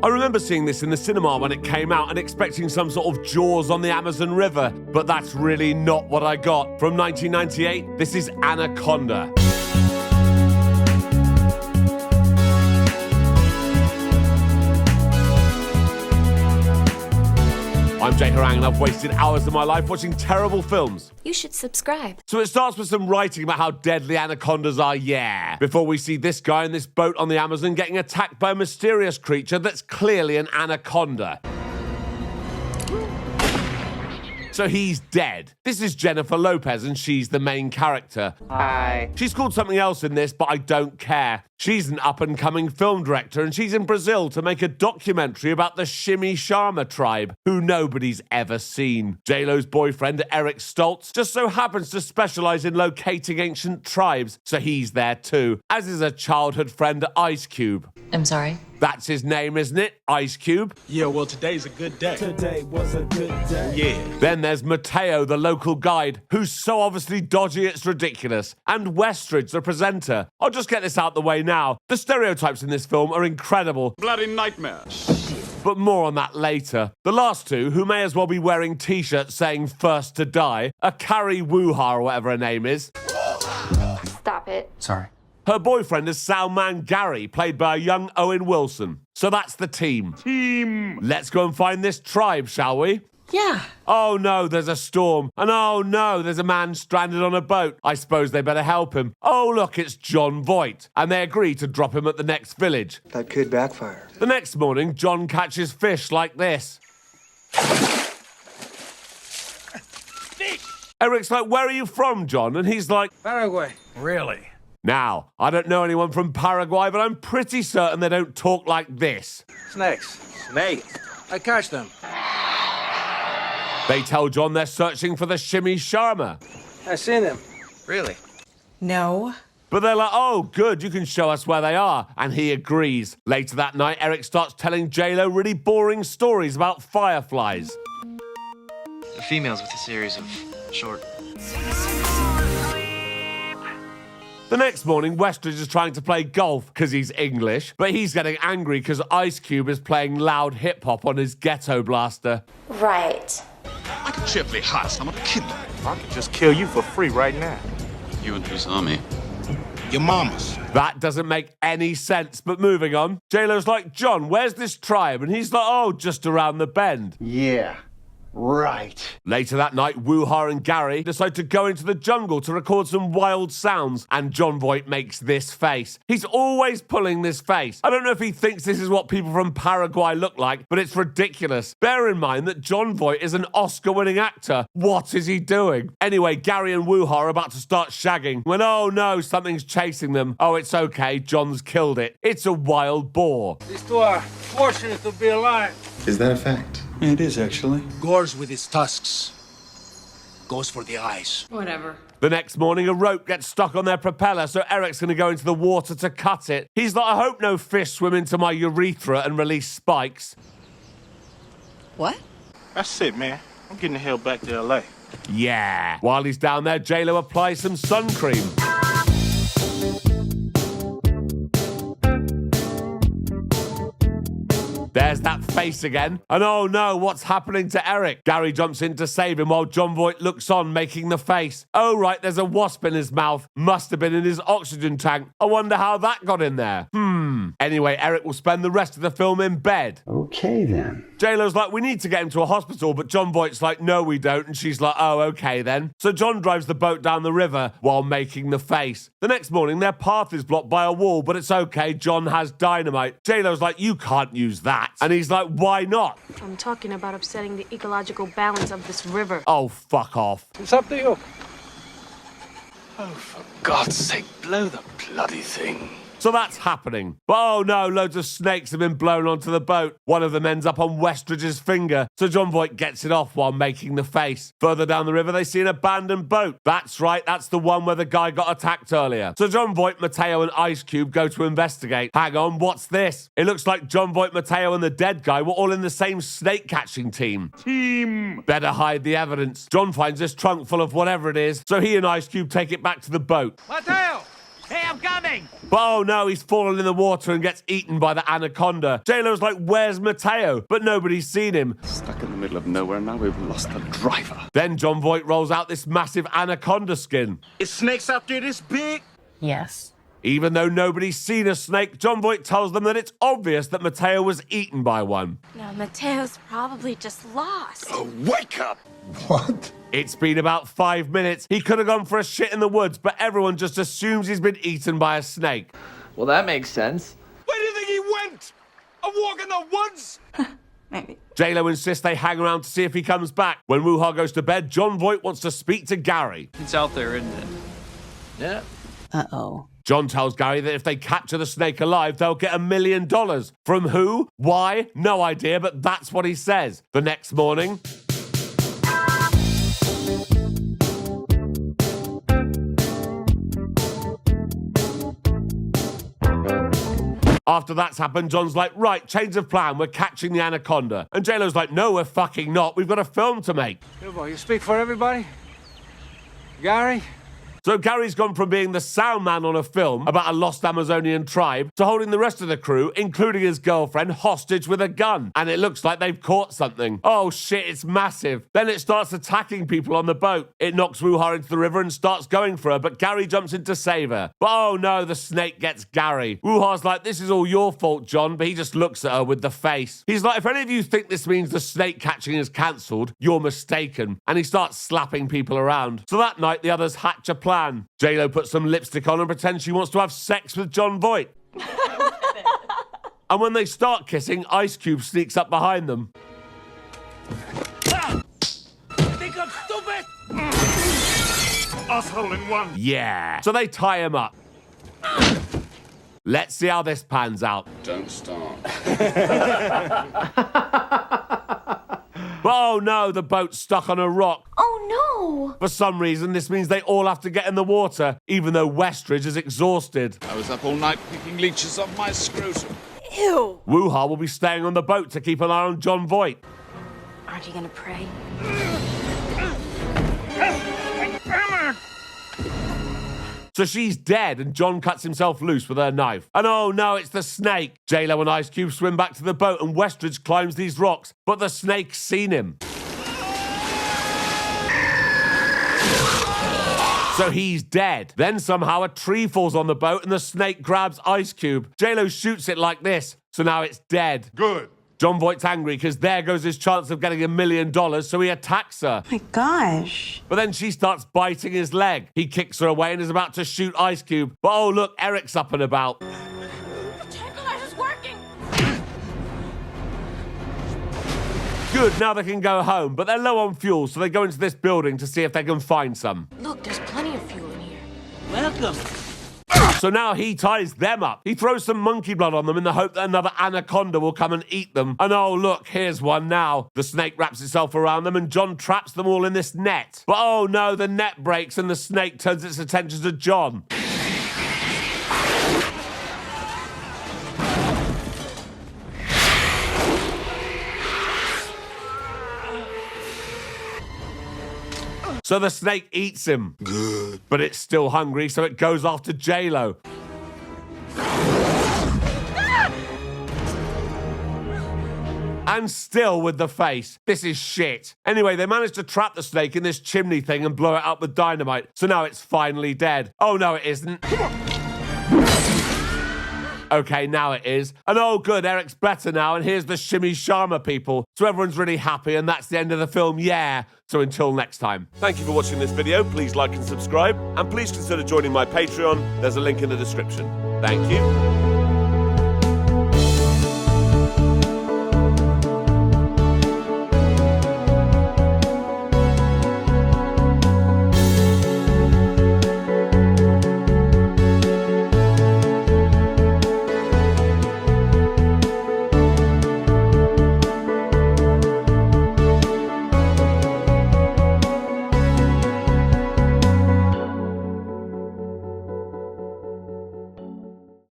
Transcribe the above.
I remember seeing this in the cinema when it came out and expecting some sort of Jaws on the Amazon River, but that's really not what I got. From 1998, this is Anaconda. I'm Jay Harangue and I've wasted hours of my life watching terrible films. You should subscribe. So it starts with some writing about how deadly anacondas are, before we see this guy in this boat on the Amazon getting attacked by a mysterious creature that's clearly an anaconda. So he's dead. This is Jennifer Lopez and she's the main character. Hi. She's called something else in this, but I don't care. She's an up-and-coming film director and she's in Brazil to make a documentary about the Shimmy Sharma tribe, who nobody's ever seen. J-Lo's boyfriend, Eric Stoltz, just so happens to specialize in locating ancient tribes, so he's there too, as is a childhood friend, Ice Cube. I'm sorry? That's his name, isn't it? Ice Cube? Yeah, well, today's a good day. Today was a good day. Yeah. Then there's Mateo, the local guide, who's so obviously dodgy it's ridiculous. And Westridge, the presenter. I'll just get this out the way now. The stereotypes in this film are incredible. Bloody nightmare. But more on that later. The last two, who may as well be wearing t-shirts saying first to die, are Carrie Wuha or whatever her name is. Stop it. Sorry. Her boyfriend is Salman Gary, played by a young Owen Wilson. So that's the team. Let's go and find this tribe, shall we? Yeah. Oh no, there's a storm. And oh no, there's a man stranded on a boat. I suppose they better help him. Oh look, it's Jon Voight. And they agree to drop him at the next village. That could backfire. The next morning, John catches fish like this. Eric's like, where are you from, John? And he's like, Paraguay. Really? now, I don't know anyone from Paraguay, but I'm pretty certain they don't talk like this. Snakes. Snakes. I catch them. They tell John they're searching for the Shimmy Sharma. I seen them. Really? No. But they're like, oh, good, you can show us where they are. And he agrees. Later that night, Eric starts telling J-Lo really boring stories about fireflies. The females with a series of short... The next morning, Westridge is trying to play golf because he's English, but he's getting angry because Ice Cube is playing loud hip-hop on his ghetto blaster. Right. I can cheerfully hot. I'm gonna kill you. I could just kill you for free right now. You and whose army? Your mama's. That doesn't make any sense, but moving on. J-Lo's like, John, where's this tribe? And he's like, oh, just around the bend. Yeah. Right. Later that night, Wuha and Gary decide to go into the jungle to record some wild sounds, and Jon Voight makes this face. He's always pulling this face. I don't know if he thinks this is what people from Paraguay look like, but it's ridiculous. Bear in mind that Jon Voight is an Oscar-winning actor. What is he doing? Anyway, Gary and Wuha are about to start shagging when, oh no, something's chasing them. Oh, it's okay, John's killed it. It's a wild boar. These two are fortunate to be alive. Is that a fact? It is, actually. Gores with its tusks. Goes for the eyes. Whatever. The next morning, a rope gets stuck on their propeller, so Eric's going to go into the water to cut it. He's like, I hope no fish swim into my urethra and release spikes. What? That's it, man. I'm getting the hell back to L.A. Yeah. While he's down there, J-Lo applies some sun cream. There's that face again. And oh no, what's happening to Eric? Gary jumps in to save him while Jon Voight looks on, making the face. Oh right, there's a wasp in his mouth. Must have been in his oxygen tank. I wonder how that got in there. Anyway, Eric will spend the rest of the film in bed. Okay, then. J-Lo's like, we need to get him to a hospital, but Jon Voight's like, no, we don't. And she's like, oh, okay then. So John drives the boat down the river while making the face. The next morning, their path is blocked by a wall, but it's okay. John has dynamite. J-Lo's like, you can't use that. And he's like, why not? I'm talking about upsetting the ecological balance of this river. Oh, fuck off. It's up to you. Oh, for God's sake, blow the bloody thing. So that's happening. But oh no, loads of snakes have been blown onto the boat. One of them ends up on Westridge's finger, so Jon Voight gets it off while making the face. Further down the river, they see an abandoned boat. That's right, that's the one where the guy got attacked earlier. So Jon Voight, Mateo, and Ice Cube go to investigate. Hang on, what's this? It looks like Jon Voight, Mateo, and the dead guy were all in the same snake-catching team. Better hide the evidence. John finds this trunk full of whatever it is, so he and Ice Cube take it back to the boat. Mateo! Okay, I'm coming. But oh no, he's fallen in the water and gets eaten by the anaconda. J-Lo's like, where's Mateo? But nobody's seen him. Stuck in the middle of nowhere now, we've lost the driver. Then Jon Voight rolls out this massive anaconda skin. Is snakes out there this big? Yes. Even though nobody's seen a snake, Jon Voight tells them that it's obvious that Mateo was eaten by one. No, Mateo's probably just lost. Oh, wake up! What? It's been about 5 minutes. He could have gone for a shit in the woods, but everyone just assumes he's been eaten by a snake. Well, that makes sense. Where do you think he went? A walk in the woods? Maybe. J-Lo insists they hang around to see if he comes back. When Woo-Ha goes to bed, Jon Voight wants to speak to Gary. It's out there, isn't it? Yeah. Uh-oh. John tells Gary that if they capture the snake alive, they'll get $1 million. From who? Why? No idea, but that's what he says. The next morning... After that's happened, John's like, right, change of plan, we're catching the anaconda. And J-Lo's like, no, we're fucking not, we've got a film to make. Bilbo, you speak for everybody? Gary? So Gary's gone from being the sound man on a film about a lost Amazonian tribe to holding the rest of the crew, including his girlfriend, hostage with a gun. And it looks like they've caught something. Oh shit, it's massive. Then it starts attacking people on the boat. It knocks Woo-Ha into the river and starts going for her, but Gary jumps in to save her. But oh no, the snake gets Gary. Woo-Ha's like, this is all your fault, John, but he just looks at her with the face. He's like, if any of you think this means the snake catching is cancelled, you're mistaken. And he starts slapping people around. So that night, the others hatch a plan. J-Lo puts some lipstick on and pretends she wants to have sex with Jon Voight. And when they start kissing, Ice Cube sneaks up behind them. Think I'm stupid? Asshole in one. Yeah. So they tie him up. Let's see how this pans out. Don't start. Oh no, the boat's stuck on a rock. Oh no! For some reason, this means they all have to get in the water, even though Westridge is exhausted. I was up all night picking leeches off my scrotum. Ew. Woo-Ha will be staying on the boat to keep an eye on Jon Voight. Aren't you gonna pray? So she's dead, and John cuts himself loose with her knife. And oh no, it's the snake. J-Lo and Ice Cube swim back to the boat, and Westridge climbs these rocks, but the snake's seen him. So he's dead. Then somehow a tree falls on the boat, and the snake grabs Ice Cube. J-Lo shoots it like this, so now it's dead. Good. Jon Voight's angry because there goes his chance of getting $1 million, so he attacks her. My gosh. But then she starts biting his leg. He kicks her away and is about to shoot Ice Cube. But oh look, Eric's up and about. The tranquilizer's working. Good, now they can go home, but they're low on fuel, so they go into this building to see if they can find some. Look, there's plenty of fuel in here. Welcome. So now he ties them up. He throws some monkey blood on them in the hope that another anaconda will come and eat them. And oh, look, here's one now. The snake wraps itself around them and John traps them all in this net. But oh no, the net breaks and the snake turns its attention to John. So the snake eats him. Good. But it's still hungry, so it goes after J-Lo. And still with the face. This is shit. Anyway, they managed to trap the snake in this chimney thing and blow it up with dynamite. So now it's finally dead. Oh, no, it isn't. Okay, now it is. And oh, good, Eric's better now, and here's the Shimmy Sharma people. So everyone's really happy, and that's the end of the film, yeah. So until next time. Thank you for watching this video. Please like and subscribe. And please consider joining my Patreon. There's a link in the description. Thank you.